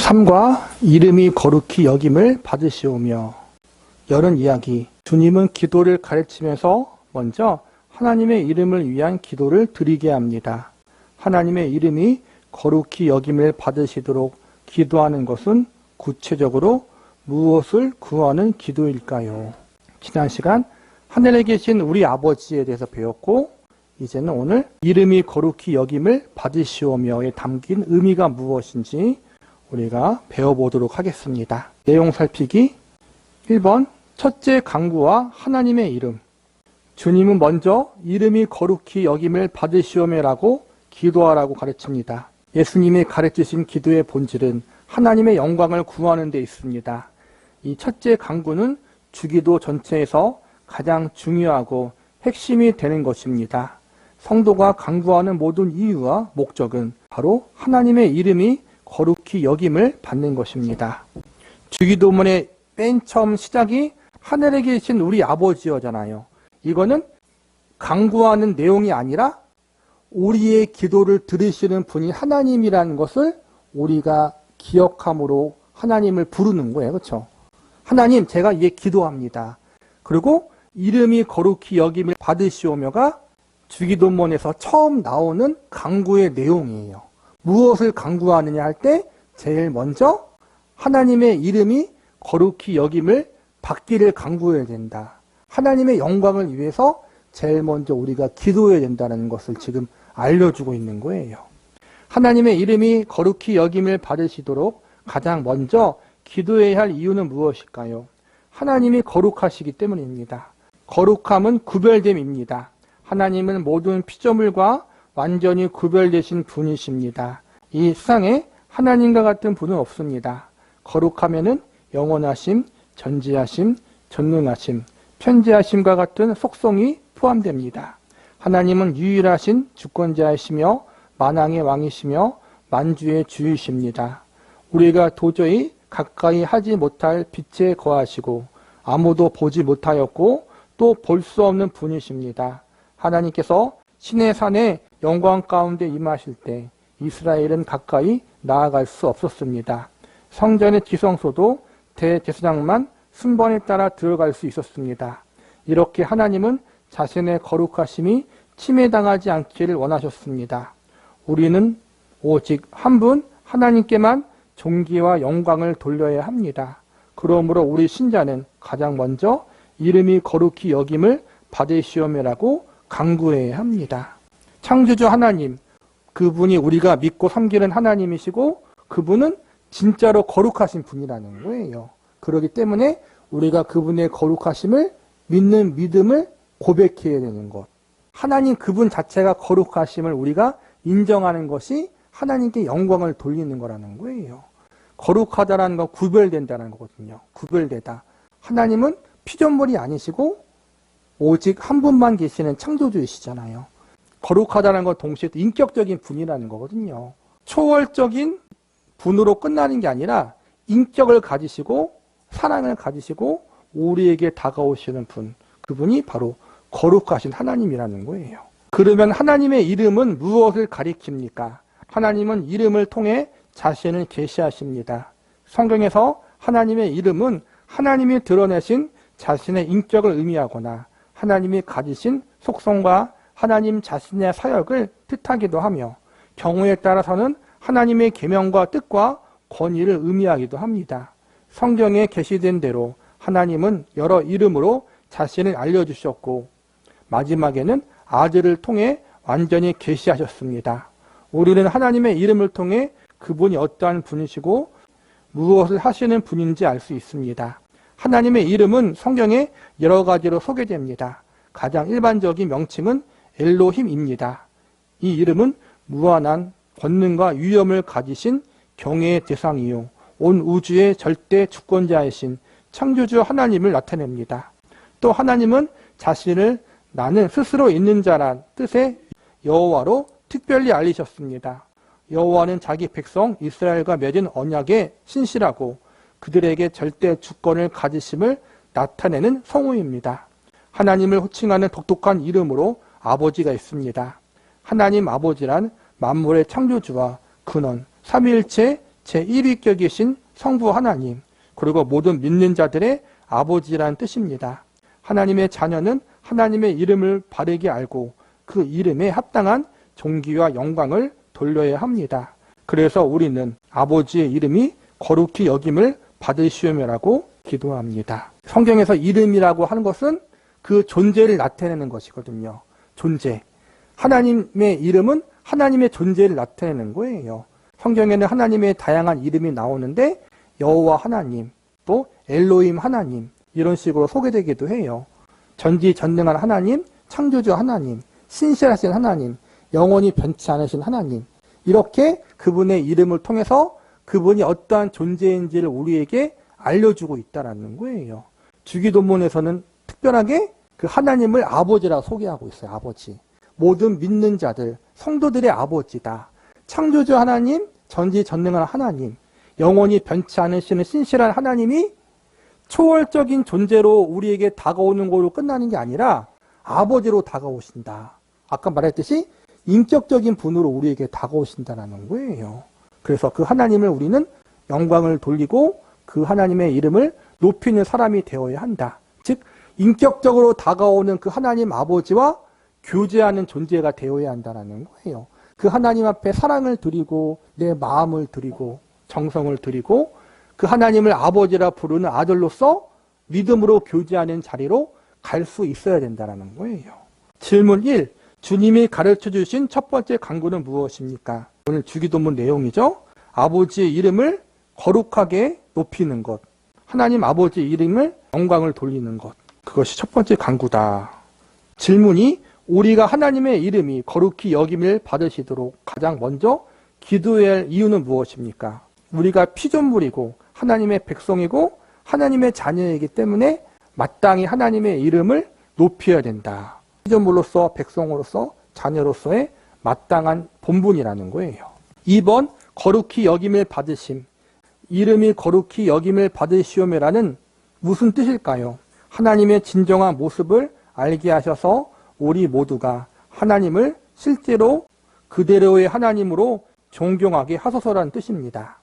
3과 이름이 거룩히 여김을 받으시오며. 열은 이야기. 주님은 기도를 가르치면서 먼저 하나님의 이름을 위한 기도를 드리게 합니다. 하나님의 이름이 거룩히 여김을 받으시도록 기도하는 것은 구체적으로 무엇을 구하는 기도일까요? 지난 시간 하늘에 계신 우리 아버지에 대해서 배웠고, 이제는 오늘 이름이 거룩히 여김을 받으시오며에 담긴 의미가 무엇인지 우리가 배워보도록 하겠습니다. 내용 살피기. 1번, 첫째 강구와 하나님의 이름. 주님은 먼저 이름이 거룩히 여김을 받으시오며라고 기도하라고 가르칩니다. 예수님이 가르치신 기도의 본질은 하나님의 영광을 구하는 데 있습니다. 이 첫째 강구는 주기도 전체에서 가장 중요하고 핵심이 되는 것입니다. 성도가 강구하는 모든 이유와 목적은 바로 하나님의 이름이 거룩히 여김을 받는 것입니다. 주기도문의 맨 처음 시작이 하늘에 계신 우리 아버지여잖아요. 이거는 강구하는 내용이 아니라 우리의 기도를 들으시는 분이 하나님이라는 것을 우리가 기억함으로 하나님을 부르는 거예요. 그렇죠? 하나님, 제가 이에 기도합니다. 그리고 이름이 거룩히 여김을 받으시오며가 주기도문에서 처음 나오는 강구의 내용이에요. 무엇을 강구하느냐 할 때 제일 먼저 하나님의 이름이 거룩히 여김을 받기를 강구해야 된다. 하나님의 영광을 위해서 제일 먼저 우리가 기도해야 된다는 것을 지금 알려주고 있는 거예요. 하나님의 이름이 거룩히 여김을 받으시도록 가장 먼저 기도해야 할 이유는 무엇일까요? 하나님이 거룩하시기 때문입니다. 거룩함은 구별됨입니다. 하나님은 모든 피조물과 완전히 구별되신 분이십니다. 이 세상에 하나님과 같은 분은 없습니다. 거룩하면은 영원하심, 전지하심, 전능하심, 편지하심과 같은 속성이 포함됩니다. 하나님은 유일하신 주권자이시며 만왕의 왕이시며 만주의 주이십니다. 우리가 도저히 가까이 하지 못할 빛에 거하시고 아무도 보지 못하였고 또 볼 수 없는 분이십니다. 하나님께서 신의 산에 영광 가운데 임하실 때 이스라엘은 가까이 나아갈 수 없었습니다. 성전의 지성소도 대제사장만 순번에 따라 들어갈 수 있었습니다. 이렇게 하나님은 자신의 거룩하심이 침해당하지 않기를 원하셨습니다. 우리는 오직 한 분 하나님께만 존귀와 영광을 돌려야 합니다. 그러므로 우리 신자는 가장 먼저 이름이 거룩히 여김을 받으시오며라고 강구해야 합니다. 창조주 하나님, 그분이 우리가 믿고 섬기는 하나님이시고 그분은 진짜로 거룩하신 분이라는 거예요. 그렇기 때문에 우리가 그분의 거룩하심을 믿는 믿음을 고백해야 되는 것. 하나님 그분 자체가 거룩하심을 우리가 인정하는 것이 하나님께 영광을 돌리는 거라는 거예요. 거룩하다라는 건 구별된다는 거거든요. 구별되다. 하나님은 피조물이 아니시고 오직 한 분만 계시는 창조주이시잖아요. 거룩하다는 건 동시에 인격적인 분이라는 거거든요. 초월적인 분으로 끝나는 게 아니라 인격을 가지시고 사랑을 가지시고 우리에게 다가오시는 분, 그분이 바로 거룩하신 하나님이라는 거예요. 그러면 하나님의 이름은 무엇을 가리킵니까? 하나님은 이름을 통해 자신을 계시하십니다. 성경에서 하나님의 이름은 하나님이 드러내신 자신의 인격을 의미하거나 하나님이 가지신 속성과 하나님 자신의 사역을 뜻하기도 하며 경우에 따라서는 하나님의 계명과 뜻과 권위를 의미하기도 합니다. 성경에 게시된 대로 하나님은 여러 이름으로 자신을 알려주셨고 마지막에는 아들을 통해 완전히 계시하셨습니다. 우리는 하나님의 이름을 통해 그분이 어떠한 분이시고 무엇을 하시는 분인지 알 수 있습니다. 하나님의 이름은 성경에 여러 가지로 소개됩니다. 가장 일반적인 명칭은 엘로힘입니다. 이 이름은 무한한 권능과 위엄을 가지신 경외의 대상이요 온 우주의 절대 주권자이신 창조주 하나님을 나타냅니다. 또 하나님은 자신을 나는 스스로 있는 자란 뜻의 여호와로 특별히 알리셨습니다. 여호와는 자기 백성 이스라엘과 맺은 언약에 신실하고 그들에게 절대 주권을 가지심을 나타내는 성우입니다. 하나님을 호칭하는 독특한 이름으로 아버지가 있습니다. 하나님 아버지란 만물의 창조주와 근원, 삼위일체 제1위격이신 성부 하나님, 그리고 모든 믿는 자들의 아버지라는 뜻입니다. 하나님의 자녀는 하나님의 이름을 바르게 알고 그 이름에 합당한 존귀와 영광을 돌려야 합니다. 그래서 우리는 아버지의 이름이 거룩히 여김을 받으시오며라고 기도합니다. 성경에서 이름이라고 하는 것은 그 존재를 나타내는 것이거든요. 존재. 하나님의 이름은 하나님의 존재를 나타내는 거예요. 성경에는 하나님의 다양한 이름이 나오는데 여호와 하나님, 또 엘로힘 하나님 이런 식으로 소개되기도 해요. 전지전능한 하나님, 창조주 하나님, 신실하신 하나님, 영원히 변치 않으신 하나님, 이렇게 그분의 이름을 통해서 그분이 어떠한 존재인지를 우리에게 알려주고 있다는 거예요. 주기도문에서는 특별하게 그 하나님을 아버지라고 소개하고 있어요. 아버지. 모든 믿는 자들, 성도들의 아버지다. 창조주 하나님, 전지전능한 하나님, 영원히 변치 않으시는 신실한 하나님이 초월적인 존재로 우리에게 다가오는 걸로 끝나는 게 아니라 아버지로 다가오신다. 아까 말했듯이 인격적인 분으로 우리에게 다가오신다는 거예요. 그래서 그 하나님을 우리는 영광을 돌리고 그 하나님의 이름을 높이는 사람이 되어야 한다. 즉 인격적으로 다가오는 그 하나님 아버지와 교제하는 존재가 되어야 한다는 거예요. 그 하나님 앞에 사랑을 드리고 내 마음을 드리고 정성을 드리고 그 하나님을 아버지라 부르는 아들로서 믿음으로 교제하는 자리로 갈 수 있어야 된다는 거예요. 질문 1. 주님이 가르쳐 주신 첫 번째 강구는 무엇입니까? 오늘 주기도문 내용이죠. 아버지의 이름을 거룩하게 높이는 것. 하나님 아버지 이름을 영광을 돌리는 것. 그것이 첫 번째 강구다. 질문이 우리가 하나님의 이름이 거룩히 여김을 받으시도록 가장 먼저 기도해야 할 이유는 무엇입니까? 우리가 피조물이고 하나님의 백성이고 하나님의 자녀이기 때문에 마땅히 하나님의 이름을 높여야 된다. 피조물로서 백성으로서 자녀로서의 마땅한 본분이라는 거예요. 2번 거룩히 여김을 받으심. 이름이 거룩히 여김을 받으시오며라는 무슨 뜻일까요? 하나님의 진정한 모습을 알게 하셔서 우리 모두가 하나님을 실제로 그대로의 하나님으로 존경하게 하소서라는 뜻입니다.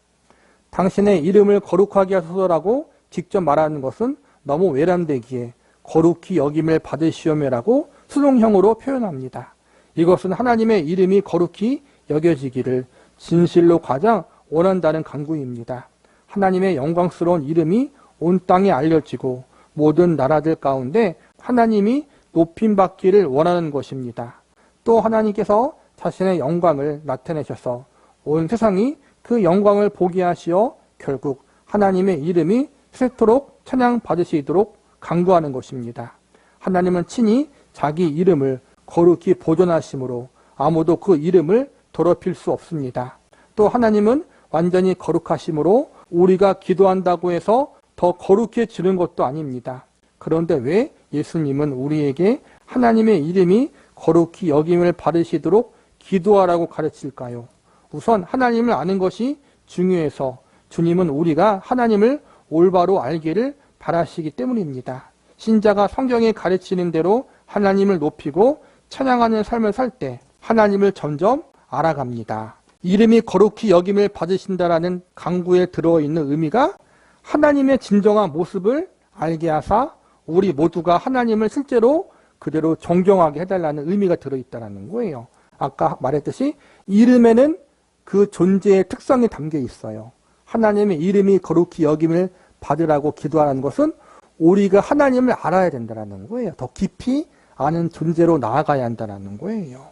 당신의 이름을 거룩하게 하소서라고 직접 말하는 것은 너무 외람되기에 거룩히 여김을 받으시오며라고 수동형으로 표현합니다. 이것은 하나님의 이름이 거룩히 여겨지기를 진실로 가장 원한다는 강구입니다. 하나님의 영광스러운 이름이 온 땅에 알려지고 모든 나라들 가운데 하나님이 높임받기를 원하는 것입니다. 또 하나님께서 자신의 영광을 나타내셔서 온 세상이 그 영광을 보게 하시어 결국 하나님의 이름이 세토록 찬양받으시도록 강구하는 것입니다. 하나님은 친히 자기 이름을 거룩히 보존하심으로 아무도 그 이름을 더럽힐 수 없습니다. 또 하나님은 완전히 거룩하심으로 우리가 기도한다고 해서 더 거룩해지는 것도 아닙니다. 그런데 왜 예수님은 우리에게 하나님의 이름이 거룩히 여김을 받으시도록 기도하라고 가르칠까요? 우선 하나님을 아는 것이 중요해서 주님은 우리가 하나님을 올바로 알기를 바라시기 때문입니다. 신자가 성경에 가르치는 대로 하나님을 높이고 찬양하는 삶을 살 때 하나님을 점점 알아갑니다. 이름이 거룩히 여김을 받으신다라는 강구에 들어있는 의미가 하나님의 진정한 모습을 알게 하사 우리 모두가 하나님을 실제로 그대로 존경하게 해달라는 의미가 들어있다는 거예요. 아까 말했듯이 이름에는 그 존재의 특성이 담겨 있어요. 하나님의 이름이 거룩히 여김을 받으라고 기도하는 것은 우리가 하나님을 알아야 된다는 거예요. 더 깊이 아는 존재로 나아가야 한다는 거예요.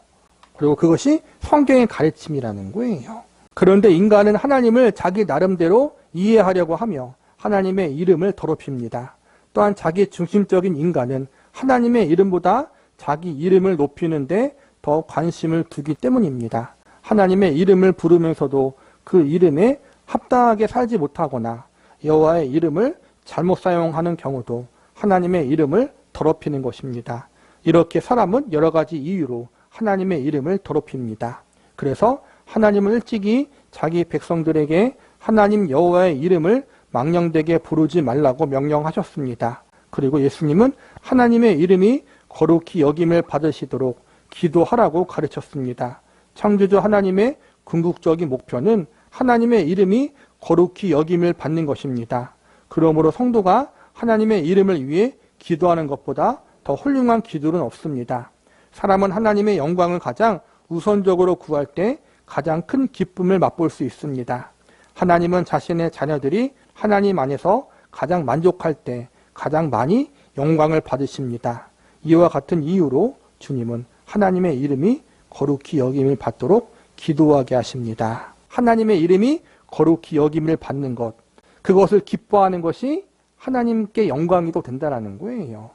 그리고 그것이 성경의 가르침이라는 거예요. 그런데 인간은 하나님을 자기 나름대로 이해하려고 하며 하나님의 이름을 더럽힙니다. 또한 자기 중심적인 인간은 하나님의 이름보다 자기 이름을 높이는데 더 관심을 두기 때문입니다. 하나님의 이름을 부르면서도 그 이름에 합당하게 살지 못하거나 여호와의 이름을 잘못 사용하는 경우도 하나님의 이름을 더럽히는 것입니다. 이렇게 사람은 여러 가지 이유로 하나님의 이름을 더럽힙니다. 그래서 하나님은 일찍이 자기 백성들에게 하나님 여호와의 이름을 망령되게 부르지 말라고 명령하셨습니다. 그리고 예수님은 하나님의 이름이 거룩히 여김을 받으시도록 기도하라고 가르쳤습니다. 창조주 하나님의 궁극적인 목표는 하나님의 이름이 거룩히 여김을 받는 것입니다. 그러므로 성도가 하나님의 이름을 위해 기도하는 것보다 더 훌륭한 기도는 없습니다. 사람은 하나님의 영광을 가장 우선적으로 구할 때 가장 큰 기쁨을 맛볼 수 있습니다. 하나님은 자신의 자녀들이 하나님 안에서 가장 만족할 때 가장 많이 영광을 받으십니다. 이와 같은 이유로 주님은 하나님의 이름이 거룩히 여김을 받도록 기도하게 하십니다. 하나님의 이름이 거룩히 여김을 받는 것, 그것을 기뻐하는 것이 하나님께 영광이 또 된다는 거예요.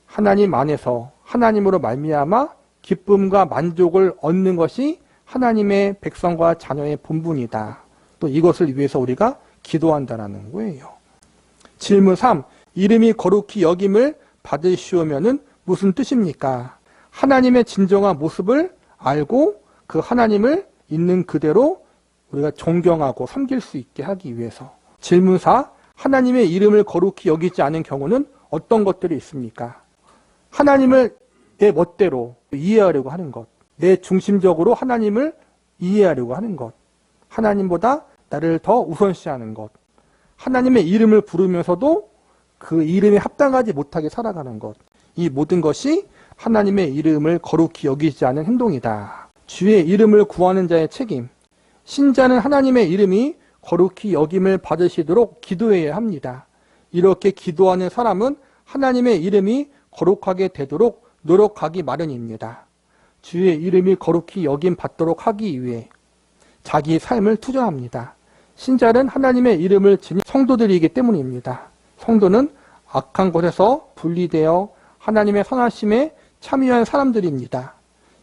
하나님 안에서 하나님으로 말미암아 기쁨과 만족을 얻는 것이 하나님의 백성과 자녀의 본분이다. 또 이것을 위해서 우리가 기도한다는 거예요. 질문 3. 이름이 거룩히 여김을 받으시오면은 무슨 뜻입니까? 하나님의 진정한 모습을 알고 그 하나님을 있는 그대로 우리가 존경하고 섬길 수 있게 하기 위해서. 질문 4. 하나님의 이름을 거룩히 여기지 않은 경우는 어떤 것들이 있습니까? 하나님을 내 멋대로 이해하려고 하는 것, 내 중심적으로 하나님을 이해하려고 하는 것, 하나님보다 나를 더 우선시하는 것, 하나님의 이름을 부르면서도 그 이름에 합당하지 못하게 살아가는 것, 이 모든 것이 하나님의 이름을 거룩히 여기지 않은 행동이다. 주의 이름을 구하는 자의 책임, 신자는 하나님의 이름이 거룩히 여김을 받으시도록 기도해야 합니다. 이렇게 기도하는 사람은 하나님의 이름이 거룩하게 되도록 노력하기 마련입니다. 주의 이름이 거룩히 여김 받도록 하기 위해 자기 삶을 투자합니다. 신자는 하나님의 이름을 지닌 성도들이기 때문입니다. 성도는 악한 곳에서 분리되어 하나님의 선하심에 참여한 사람들입니다.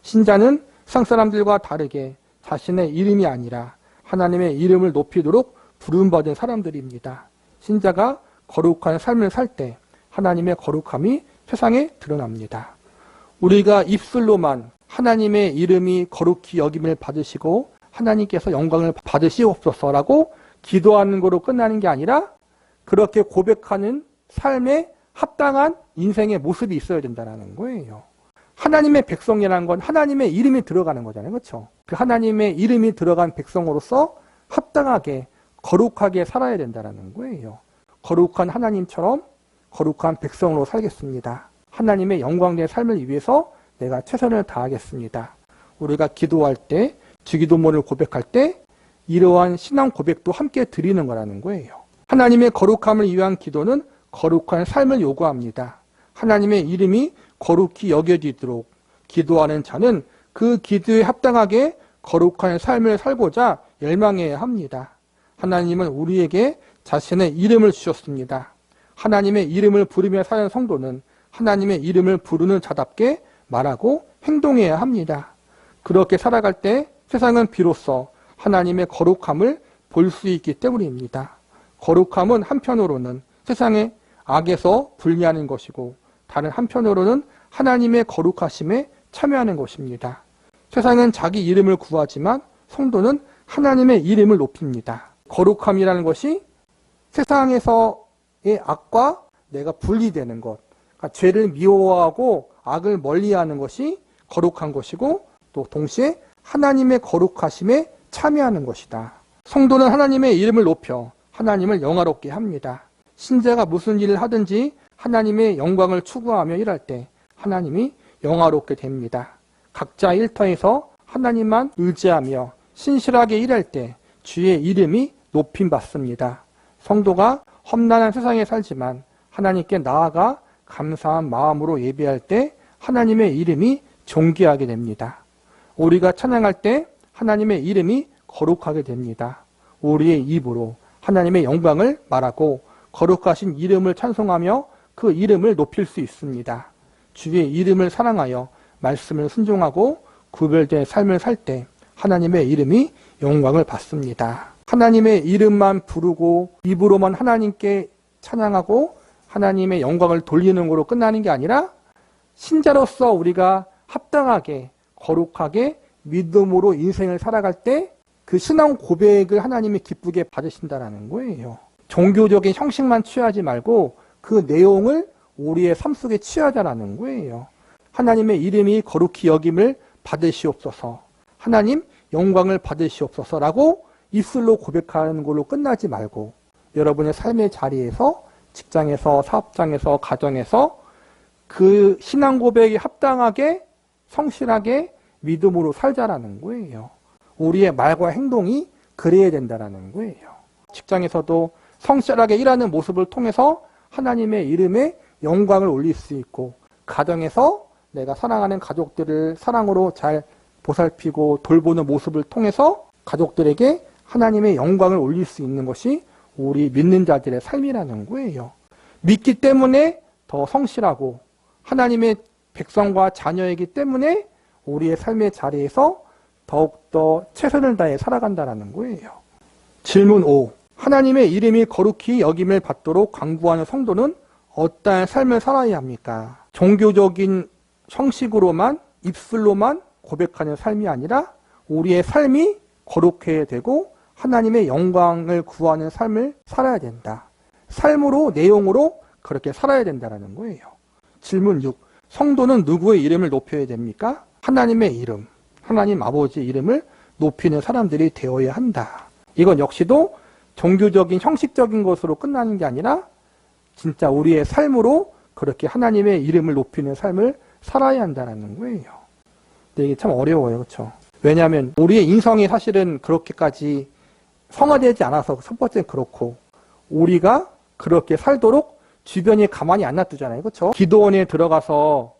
신자는 세상 사람들과 다르게 자신의 이름이 아니라 하나님의 이름을 높이도록 부름받은 사람들입니다. 신자가 거룩한 삶을 살 때 하나님의 거룩함이 세상에 드러납니다. 우리가 입술로만 하나님의 이름이 거룩히 여김을 받으시고 하나님께서 영광을 받으시옵소서라고 기도하는 거로 끝나는 게 아니라 그렇게 고백하는 삶에 합당한 인생의 모습이 있어야 된다는 거예요. 하나님의 백성이라는 건 하나님의 이름이 들어가는 거잖아요. 그렇죠? 그 하나님의 이름이 들어간 백성으로서 합당하게 거룩하게 살아야 된다는 거예요. 거룩한 하나님처럼 거룩한 백성으로 살겠습니다. 하나님의 영광된 삶을 위해서 내가 최선을 다하겠습니다. 우리가 기도할 때, 주기도문을 고백할 때 이러한 신앙 고백도 함께 드리는 거라는 거예요. 하나님의 거룩함을 위한 기도는 거룩한 삶을 요구합니다. 하나님의 이름이 거룩히 여겨지도록 기도하는 자는 그 기도에 합당하게 거룩한 삶을 살고자 열망해야 합니다. 하나님은 우리에게 자신의 이름을 주셨습니다. 하나님의 이름을 부르며 사는 성도는 하나님의 이름을 부르는 자답게 말하고 행동해야 합니다. 그렇게 살아갈 때 세상은 비로소 하나님의 거룩함을 볼 수 있기 때문입니다. 거룩함은 한편으로는 세상의 악에서 분리하는 것이고 다른 한편으로는 하나님의 거룩하심에 참여하는 것입니다. 세상은 자기 이름을 구하지만 성도는 하나님의 이름을 높입니다. 거룩함이라는 것이 세상에서의 악과 내가 분리되는 것, 그러니까 죄를 미워하고 악을 멀리하는 것이 거룩한 것이고 또 동시에 하나님의 거룩하심에 참여하는 것이다. 성도는 하나님의 이름을 높여 하나님을 영화롭게 합니다. 신자가 무슨 일을 하든지 하나님의 영광을 추구하며 일할 때 하나님이 영화롭게 됩니다. 각자 일터에서 하나님만 의지하며 신실하게 일할 때 주의 이름이 높임받습니다. 성도가 험난한 세상에 살지만 하나님께 나아가 감사한 마음으로 예배할 때 하나님의 이름이 존귀하게 됩니다. 우리가 찬양할 때 하나님의 이름이 거룩하게 됩니다. 우리의 입으로 하나님의 영광을 말하고 거룩하신 이름을 찬송하며 그 이름을 높일 수 있습니다. 주의 이름을 사랑하여 말씀을 순종하고 구별된 삶을 살 때 하나님의 이름이 영광을 받습니다. 하나님의 이름만 부르고 입으로만 하나님께 찬양하고 하나님의 영광을 돌리는 거로 끝나는 게 아니라 신자로서 우리가 합당하게 거룩하게 믿음으로 인생을 살아갈 때 그 신앙 고백을 하나님이 기쁘게 받으신다는 거예요. 종교적인 형식만 취하지 말고 그 내용을 우리의 삶 속에 취하자라는 거예요. 하나님의 이름이 거룩히 여김을 받으시옵소서. 하나님 영광을 받으시옵소서라고 입술로 고백하는 걸로 끝나지 말고 여러분의 삶의 자리에서, 직장에서, 사업장에서, 가정에서 그 신앙 고백에 합당하게 성실하게 믿음으로 살자라는 거예요. 우리의 말과 행동이 그래야 된다라는 거예요. 직장에서도 성실하게 일하는 모습을 통해서 하나님의 이름에 영광을 올릴 수 있고, 가정에서 내가 사랑하는 가족들을 사랑으로 잘 보살피고 돌보는 모습을 통해서 가족들에게 하나님의 영광을 올릴 수 있는 것이 우리 믿는 자들의 삶이라는 거예요. 믿기 때문에 더 성실하고 하나님의 백성과 자녀이기 때문에 우리의 삶의 자리에서 더욱더 최선을 다해 살아간다는 거예요. 질문 5. 하나님의 이름이 거룩히 여김을 받도록 강구하는 성도는 어떠한 삶을 살아야 합니까? 종교적인 형식으로만, 입술로만 고백하는 삶이 아니라 우리의 삶이 거룩해야 되고 하나님의 영광을 구하는 삶을 살아야 된다. 삶으로, 내용으로 그렇게 살아야 된다는 거예요. 질문 6. 성도는 누구의 이름을 높여야 됩니까? 하나님의 이름, 하나님 아버지의 이름을 높이는 사람들이 되어야 한다. 이건 역시도 종교적인 형식적인 것으로 끝나는 게 아니라 진짜 우리의 삶으로 그렇게 하나님의 이름을 높이는 삶을 살아야 한다는 거예요. 근데 이게 참 어려워요. 그렇죠? 왜냐하면 우리의 인성이 사실은 그렇게까지 성화되지 않아서 첫 번째는 그렇고, 우리가 그렇게 살도록 주변이 가만히 안 놔두잖아요. 그렇죠? 기도원에 들어가서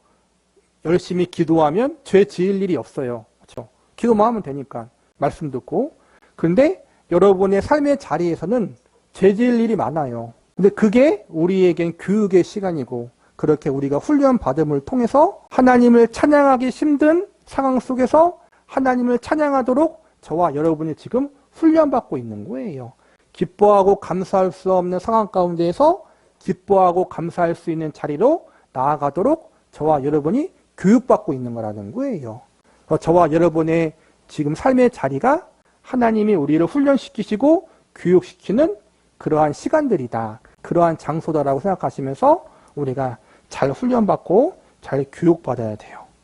열심히 기도하면 죄 지을 일이 없어요. 그렇죠? 기도만 하면 되니까 말씀 듣고. 근데 여러분의 삶의 자리에서는 죄 지을 일이 많아요. 근데 그게 우리에겐 교육의 시간이고, 그렇게 우리가 훈련 받음을 통해서 하나님을 찬양하기 힘든 상황 속에서 하나님을 찬양하도록 저와 여러분이 지금 훈련받고 있는 거예요. 기뻐하고 감사할 수 없는 상황 가운데에서 기뻐하고 감사할 수 있는 자리로 나아가도록 저와 여러분이 교육받고 있는 거라는 거예요. 저와 여러분의 지금 삶의 자리가 하나님이 우리를 훈련시키시고 교육시키는 그러한 시간들이다. 그러한 장소다라고 생각하시면서 우리가 잘 훈련받고 잘 교육받아야 돼요.